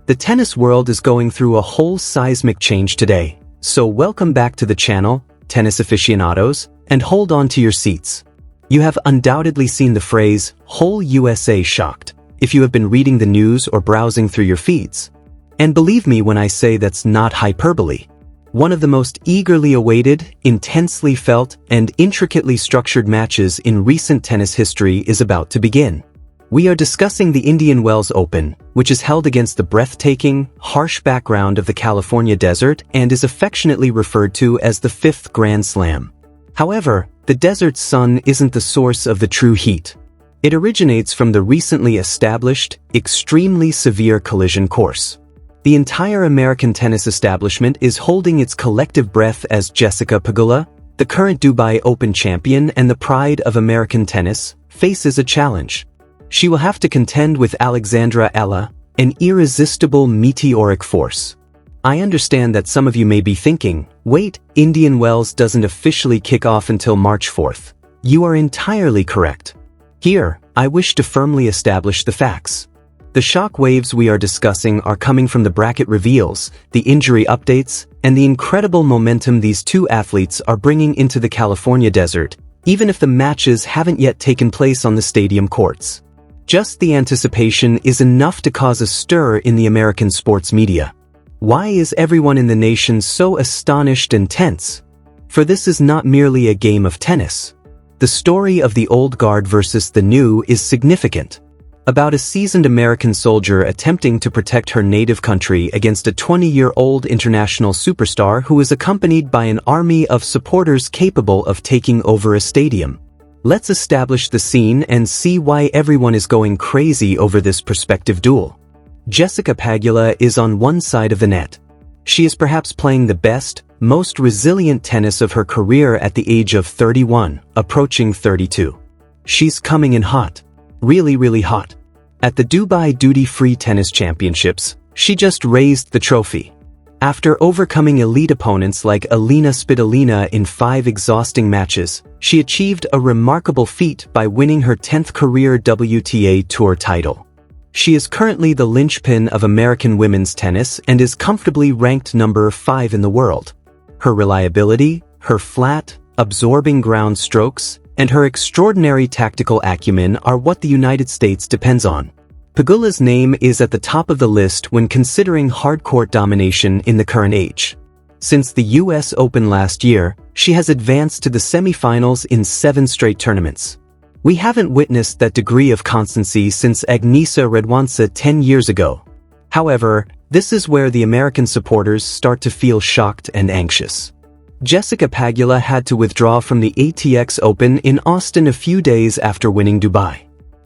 The tennis world is going through a whole seismic change today, so welcome back to the channel, tennis aficionados, and hold on to your seats. You have undoubtedly seen the phrase, "whole USA shocked," if you have been reading the news or browsing through your feeds. And believe me when I say that's not hyperbole. One of the most eagerly awaited, intensely felt, and intricately structured matches in recent tennis history is about to begin. We are discussing the Indian Wells Open, which is held against the breathtaking, harsh background of the California desert and is affectionately referred to as the fifth Grand Slam. However, the desert's sun isn't the source of the true heat. It originates from the recently established, extremely severe collision course. The entire American tennis establishment is holding its collective breath as Jessica Pegula, the current Dubai Open champion and the pride of American tennis, faces a challenge. She will have to contend with Alexandra Ella, an irresistible meteoric force. I understand that some of you may be thinking, wait, Indian Wells doesn't officially kick off until March 4th. You are entirely correct. Here, I wish to firmly establish the facts. The shock waves we are discussing are coming from the bracket reveals, the injury updates, and the incredible momentum these two athletes are bringing into the California desert, even if the matches haven't yet taken place on the stadium courts. Just the anticipation is enough to cause a stir in the American sports media. Why is everyone in the nation so astonished and tense? For this is not merely a game of tennis. The story of the old guard versus the new is significant. About a seasoned American soldier attempting to protect her native country against a 20-year-old international superstar who is accompanied by an army of supporters capable of taking over a stadium. Let's establish the scene and see why everyone is going crazy over this prospective duel. Jessica Pegula is on one side of the net. She is perhaps playing the best, most resilient tennis of her career at the age of 31, approaching 32. She's coming in hot. Really hot. At the Dubai Duty-Free Tennis Championships, she just raised the trophy. After overcoming elite opponents like Elina Svitolina in 5 exhausting matches, she achieved a remarkable feat by winning her 10th career WTA Tour title. She is currently the linchpin of American women's tennis and is comfortably ranked number 5 in the world. Her reliability, her flat, absorbing ground strokes, and her extraordinary tactical acumen are what the United States depends on. Pagula's name is at the top of the list when considering hardcourt domination in the current age. Since the US Open last year, she has advanced to the semifinals in 7 straight tournaments. We haven't witnessed that degree of constancy since Agnieszka Radwanska 10 years ago. However, this is where the American supporters start to feel shocked and anxious. Jessica Pegula had to withdraw from the ATX Open in Austin a few days after winning Dubai.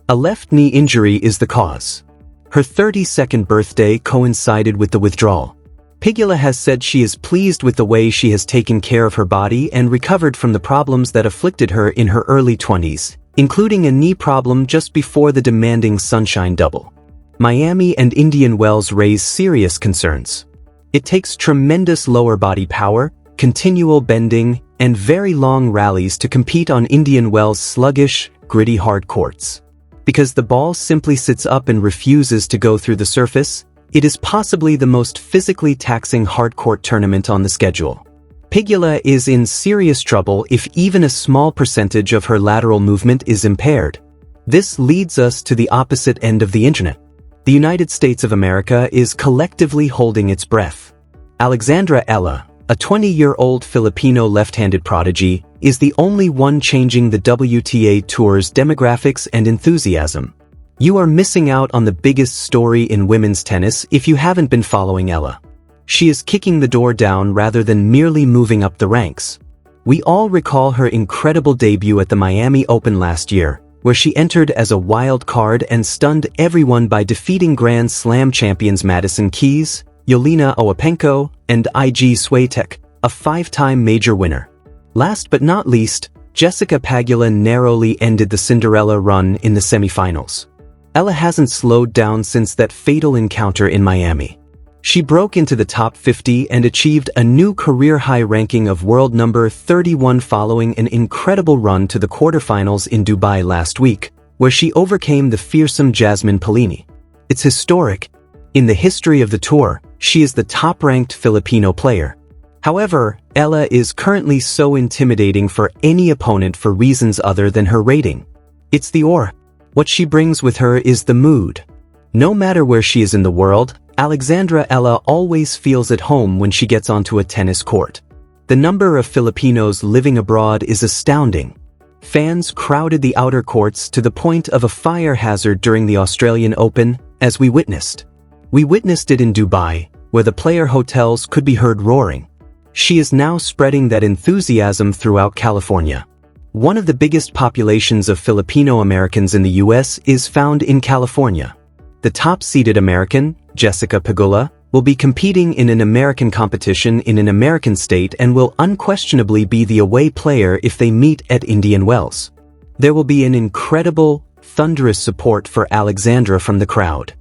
A left knee injury is the cause. Her 32nd birthday coincided with the withdrawal. Pegula has said she is pleased with the way she has taken care of her body and recovered from the problems that afflicted her in her early 20s, including a knee problem just before the demanding Sunshine Double. Miami and Indian Wells raise serious concerns. It takes tremendous lower body power, continual bending, and very long rallies to compete on Indian Wells' sluggish, gritty hard courts. Because the ball simply sits up and refuses to go through the surface, it is possibly the most physically taxing hard-court tournament on the schedule. Pegula is in serious trouble if even a small percentage of her lateral movement is impaired. This leads us to the opposite end of the internet. The United States of America is collectively holding its breath. Alexandra Ella, a 20-year-old Filipino left-handed prodigy, is the only one changing the WTA Tour's demographics and enthusiasm. You are missing out on the biggest story in women's tennis if you haven't been following Ella. She is kicking the door down rather than merely moving up the ranks. We all recall her incredible debut at the Miami Open last year, where she entered as a wild card and stunned everyone by defeating Grand Slam champions Madison Keys, Yelena Ostapenko, and Iga Swiatek, a 5-time major winner. Last but not least, Jessica Pegula narrowly ended the Cinderella run in the semifinals. Ella hasn't slowed down since that fatal encounter in Miami. She broke into the top 50 and achieved a new career-high ranking of world number 31 following an incredible run to the quarterfinals in Dubai last week, where she overcame the fearsome Jasmine Paolini. It's historic. In the history of the tour, she is the top-ranked Filipino player. However, Ella is currently so intimidating for any opponent for reasons other than her rating. It's the aura. What she brings with her is the mood. No matter where she is in the world, Alexandra Ella always feels at home when she gets onto a tennis court. The number of Filipinos living abroad is astounding. Fans crowded the outer courts to the point of a fire hazard during the Australian Open, as we witnessed. We witnessed it in Dubai, where the player hotels could be heard roaring. She is now spreading that enthusiasm throughout California. One of the biggest populations of Filipino Americans in the US is found in California. The top-seeded American, Jessica Pegula, will be competing in an American competition in an American state and will unquestionably be the away player if they meet at Indian Wells. There will be an incredible, thunderous support for Alexandra from the crowd.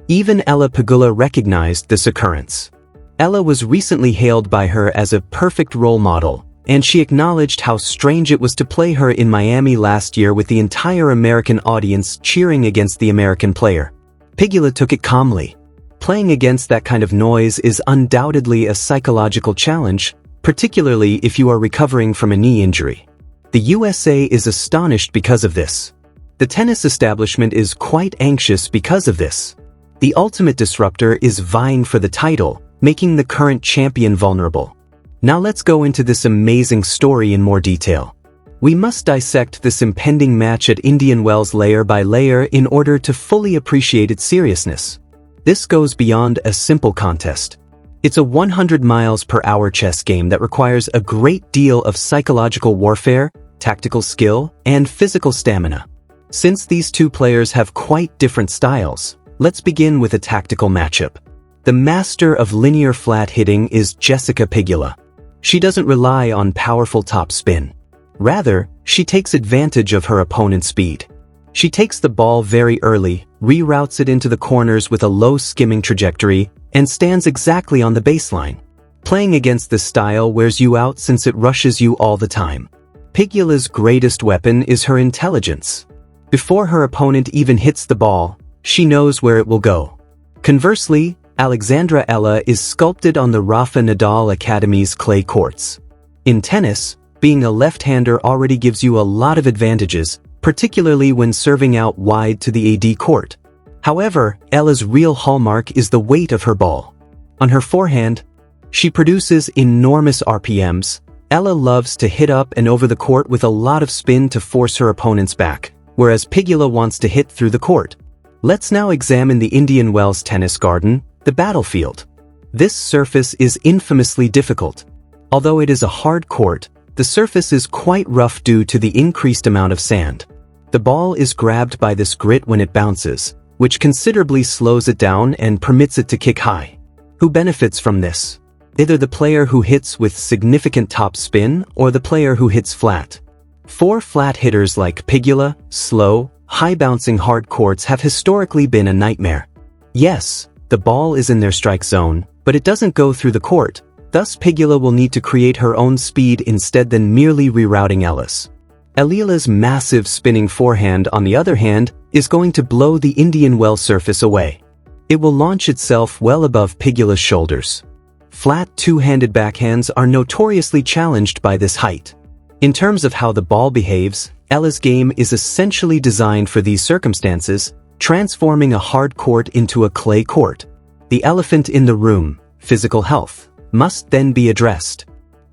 Even Ella Pagula recognized this occurrence. Ella was recently hailed by her as a perfect role model, and she acknowledged how strange it was to play her in Miami last year with the entire American audience cheering against the American player. Pagula took it calmly. Playing against that kind of noise is undoubtedly a psychological challenge, particularly if you are recovering from a knee injury. The USA is astonished because of this. The tennis establishment is quite anxious because of this. The ultimate disruptor is vying for the title, making the current champion vulnerable. Now let's go into this amazing story in more detail. We must dissect this impending match at Indian Wells layer by layer in order to fully appreciate its seriousness. This goes beyond a simple contest. It's a 100 miles per hour chess game that requires a great deal of psychological warfare, tactical skill, and physical stamina. Since these two players have quite different styles, let's begin with a tactical matchup. The master of linear flat hitting is Jessica Pegula. She doesn't rely on powerful top spin. Rather, she takes advantage of her opponent's speed. She takes the ball very early, reroutes it into the corners with a low skimming trajectory, and stands exactly on the baseline. Playing against this style wears you out since it rushes you all the time. Pegula's greatest weapon is her intelligence. Before her opponent even hits the ball, she knows where it will go. Conversely, Alexandra Ella is sculpted on the Rafa Nadal Academy's clay courts. In tennis, being a left-hander already gives you a lot of advantages, particularly when serving out wide to the AD court. However, Ella's real hallmark is the weight of her ball. On her forehand, she produces enormous RPMs. Ella loves to hit up and over the court with a lot of spin to force her opponents back, whereas Pagula wants to hit through the court. Let's now examine the Indian Wells tennis garden, the battlefield. This surface is infamously difficult. Although it is a hard court, the surface is quite rough due to the increased amount of sand. The ball is grabbed by this grit when it bounces, which considerably slows it down and permits it to kick high. Who benefits from this? Either the player who hits with significant top spin or the player who hits flat. For flat hitters like Pagula, slow, high-bouncing hard courts have historically been a nightmare. Yes, the ball is in their strike zone, but it doesn't go through the court. Thus, Pagula will need to create her own speed instead than merely rerouting Ella's. Eala's massive spinning forehand, on the other hand, is going to blow the Indian Wells surface away. It will launch itself well above Pagula's shoulders. Flat two-handed backhands are notoriously challenged by this height. In terms of how the ball behaves, Ella's game is essentially designed for these circumstances, transforming a hard court into a clay court. The elephant in the room, physical health, must then be addressed.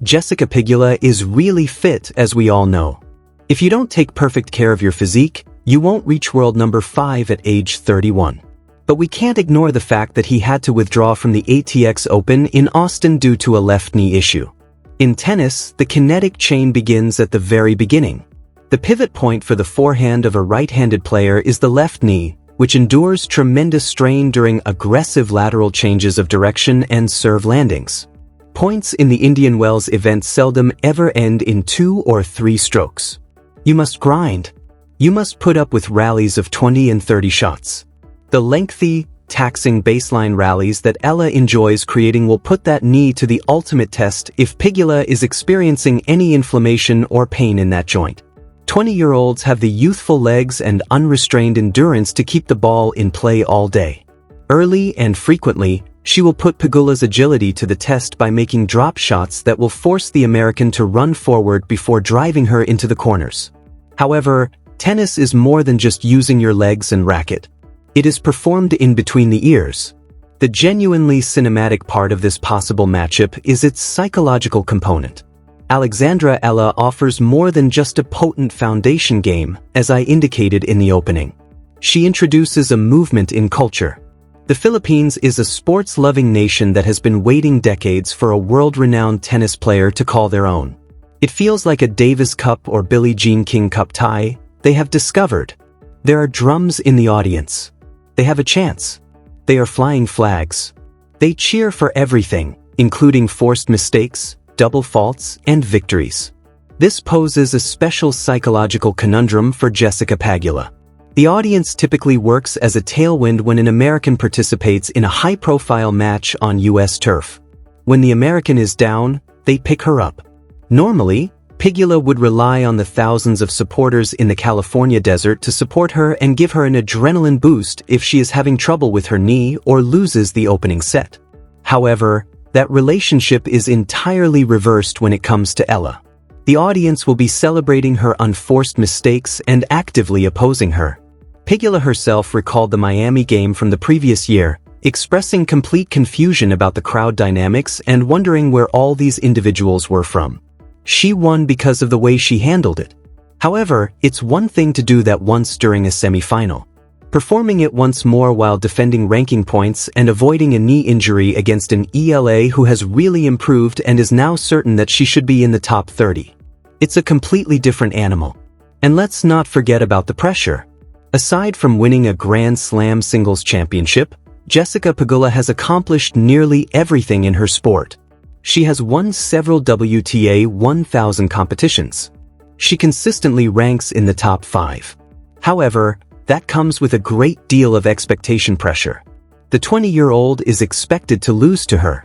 Jessica Pegula is really fit, as we all know. If you don't take perfect care of your physique, you won't reach world number 5 at age 31. But we can't ignore the fact that he had to withdraw from the ATX Open in Austin due to a left knee issue. In tennis, the kinetic chain begins at the very beginning. The pivot point for the forehand of a right-handed player is the left knee, which endures tremendous strain during aggressive lateral changes of direction and serve landings. Points in the Indian Wells event seldom ever end in 2 or 3 strokes. You must grind. You must put up with rallies of 20 and 30 shots. The lengthy, taxing baseline rallies that Ella enjoys creating will put that knee to the ultimate test if Pagula is experiencing any inflammation or pain in that joint. 20-year-olds have the youthful legs and unrestrained endurance to keep the ball in play all day. Early and frequently, she will put Pagula's agility to the test by making drop shots that will force the American to run forward before driving her into the corners. However, tennis is more than just using your legs and racket. It is performed in between the ears. The genuinely cinematic part of this possible matchup is its psychological component. Alexandra Ella offers more than just a potent foundation game, as I indicated in the opening. She introduces a movement in culture. The Philippines is a sports-loving nation that has been waiting decades for a world-renowned tennis player to call their own. It feels like a Davis Cup or Billie Jean King Cup tie they have discovered. There are drums in the audience. They have a chance. They are flying flags. They cheer for everything, including forced mistakes, double faults, and victories. This poses a special psychological conundrum for Jessica Pegula. The audience typically works as a tailwind when an American participates in a high-profile match on U.S. turf. When the American is down, they pick her up. Normally, Pagula would rely on the thousands of supporters in the California desert to support her and give her an adrenaline boost if she is having trouble with her knee or loses the opening set. However, that relationship is entirely reversed when it comes to Ella. The audience will be celebrating her unforced mistakes and actively opposing her. Pagula herself recalled the Miami game from the previous year, expressing complete confusion about the crowd dynamics and wondering where all these individuals were from. She won because of the way she handled it. However, it's one thing to do that once during a semifinal. Performing it once more while defending ranking points and avoiding a knee injury against an ELA who has really improved and is now certain that she should be in the top 30. It's a completely different animal. And let's not forget about the pressure. Aside from winning a Grand Slam singles championship, Jessica Pegula has accomplished nearly everything in her sport. She has won several WTA 1000 competitions. She consistently ranks in the top 5. However, that comes with a great deal of expectation pressure. The 20-year-old is expected to lose to her.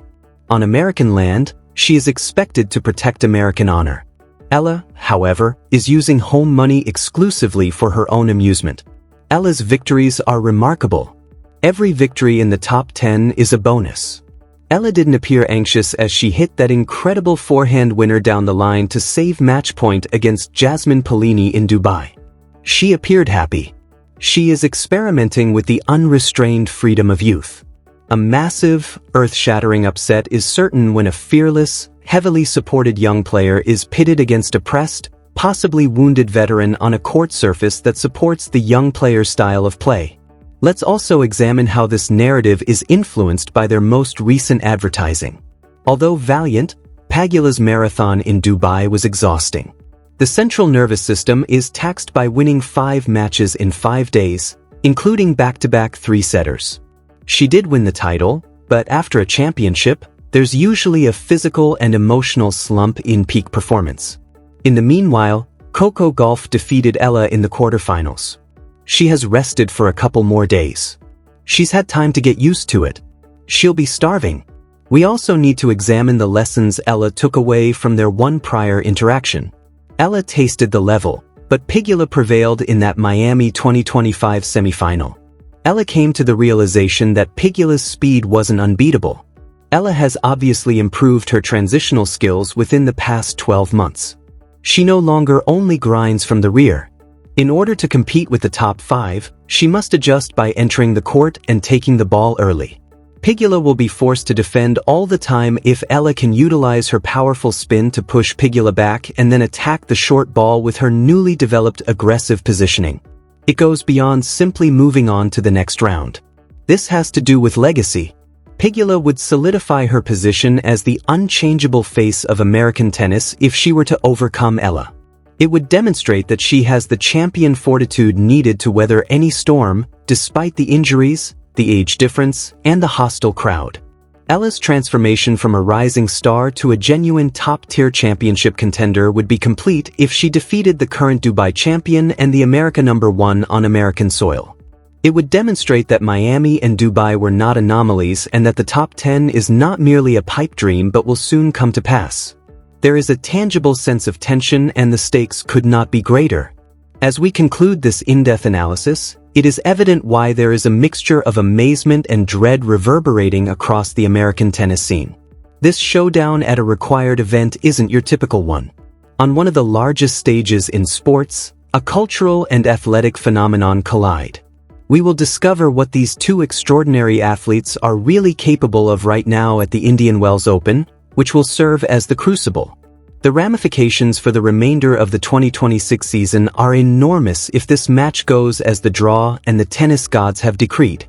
On American land, she is expected to protect American honor. Ella, however, is using home money exclusively for her own amusement. Ella's victories are remarkable. Every victory in the top 10 is a bonus. Ella didn't appear anxious as she hit that incredible forehand winner down the line to save match point against Jasmine Paolini in Dubai. She appeared happy. She is experimenting with the unrestrained freedom of youth. A massive, earth-shattering upset is certain when a fearless, heavily supported young player is pitted against a pressed, possibly wounded veteran on a court surface that supports the young player's style of play. Let's also examine how this narrative is influenced by their most recent advertising. Although valiant, Pagula's marathon in Dubai was exhausting. The central nervous system is taxed by winning 5 matches in 5 days, including back-to-back 3-setters. She did win the title, but after a championship, there's usually a physical and emotional slump in peak performance. In the meanwhile, Coco Gauff defeated Ella in the quarterfinals. She has rested for a couple more days. She's had time to get used to it. She'll be starving. We also need to examine the lessons Ella took away from their one prior interaction. Ella tasted the level, but Pagula prevailed in that Miami 2025 semifinal. Ella came to the realization that Pagula's speed wasn't unbeatable. Ella has obviously improved her transitional skills within the past 12 months. She no longer only grinds from the rear. In order to compete with the top 5, she must adjust by entering the court and taking the ball early. Pagula will be forced to defend all the time if Ella can utilize her powerful spin to push Pagula back and then attack the short ball with her newly developed aggressive positioning. It goes beyond simply moving on to the next round. This has to do with legacy. Pagula would solidify her position as the unchangeable face of American tennis if she were to overcome Ella. It would demonstrate that she has the champion fortitude needed to weather any storm, despite the injuries, the age difference, and the hostile crowd. Ella's transformation from a rising star to a genuine top-tier championship contender would be complete if she defeated the current Dubai champion and the America #1 on American soil. It would demonstrate that Miami and Dubai were not anomalies and that the top 10 is not merely a pipe dream but will soon come to pass. There is a tangible sense of tension and the stakes could not be greater. As we conclude this in-depth analysis, It is evident why there is a mixture of amazement and dread reverberating across the American tennis scene. This showdown at a required event isn't your typical one. On one of the largest stages in sports, a cultural and athletic phenomenon collide. We will discover what these two extraordinary athletes are really capable of right now at the Indian Wells Open, which will serve as the crucible. The ramifications for the remainder of the 2026 season are enormous if this match goes as the draw and the tennis gods have decreed.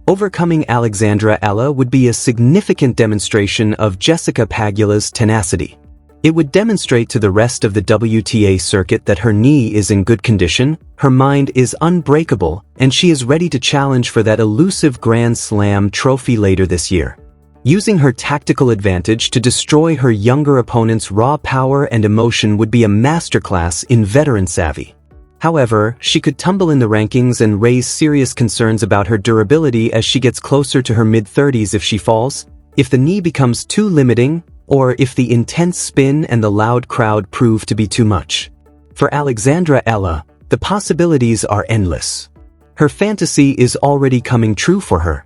Overcoming Alexandra Ella would be a significant demonstration of Jessica Pegula's tenacity. It would demonstrate to the rest of the WTA circuit that her knee is in good condition, her mind is unbreakable, and she is ready to challenge for that elusive Grand Slam trophy later this year. Using her tactical advantage to destroy her younger opponent's raw power and emotion would be a masterclass in veteran savvy. However, she could tumble in the rankings and raise serious concerns about her durability as she gets closer to her mid-30s if she falls, if the knee becomes too limiting, or if the intense spin and the loud crowd prove to be too much. For Alexandra Ella, the possibilities are endless. Her fantasy is already coming true for her.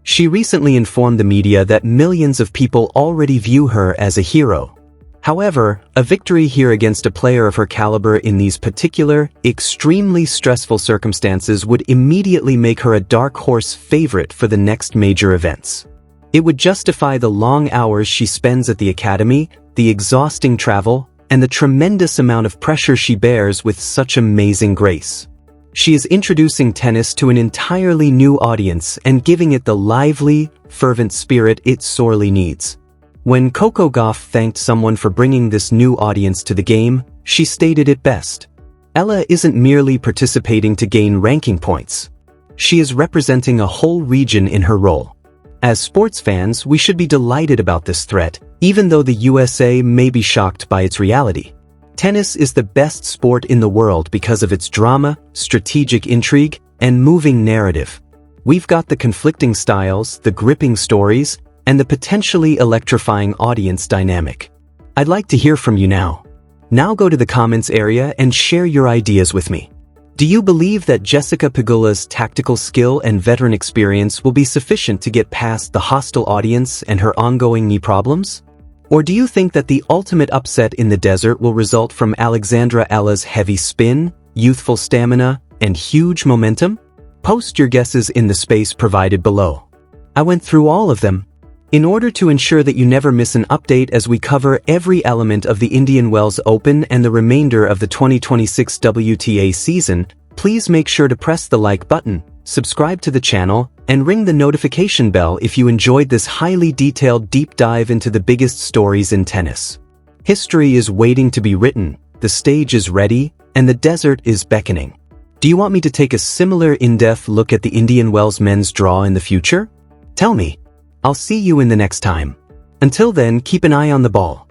She recently informed the media that millions of people already view her as a hero. However, a victory here against a player of her caliber in these particular, extremely stressful circumstances would immediately make her a dark horse favorite for the next major events. It would justify the long hours she spends at the academy, the exhausting travel, and the tremendous amount of pressure she bears with such amazing grace. She is introducing tennis to an entirely new audience and giving it the lively, fervent spirit it sorely needs. When Coco Gauff thanked someone for bringing this new audience to the game, she stated it best. Ella isn't merely participating to gain ranking points. She is representing a whole region in her role. As sports fans, we should be delighted about this threat, even though the USA may be shocked by its reality. Tennis is the best sport in the world because of its drama, strategic intrigue, and moving narrative. We've got the conflicting styles, the gripping stories, and the potentially electrifying audience dynamic. I'd like to hear from you now. Now go to the comments area and share your ideas with me. Do you believe that Jessica Pegula's tactical skill and veteran experience will be sufficient to get past the hostile audience and her ongoing knee problems? Or do you think that the ultimate upset in the desert will result from Alexandra Ella's heavy spin, youthful stamina, and huge momentum? Post your guesses in the space provided below. I went through all of them. In order to ensure that you never miss an update as we cover every element of the Indian Wells Open and the remainder of the 2026 WTA season, please make sure to press the like button, subscribe to the channel, and ring the notification bell if you enjoyed this highly detailed deep dive into the biggest stories in tennis. History is waiting to be written, the stage is ready, and the desert is beckoning. Do you want me to take a similar in-depth look at the Indian Wells men's draw in the future? Tell me. I'll see you in the next time. Until then, keep an eye on the ball.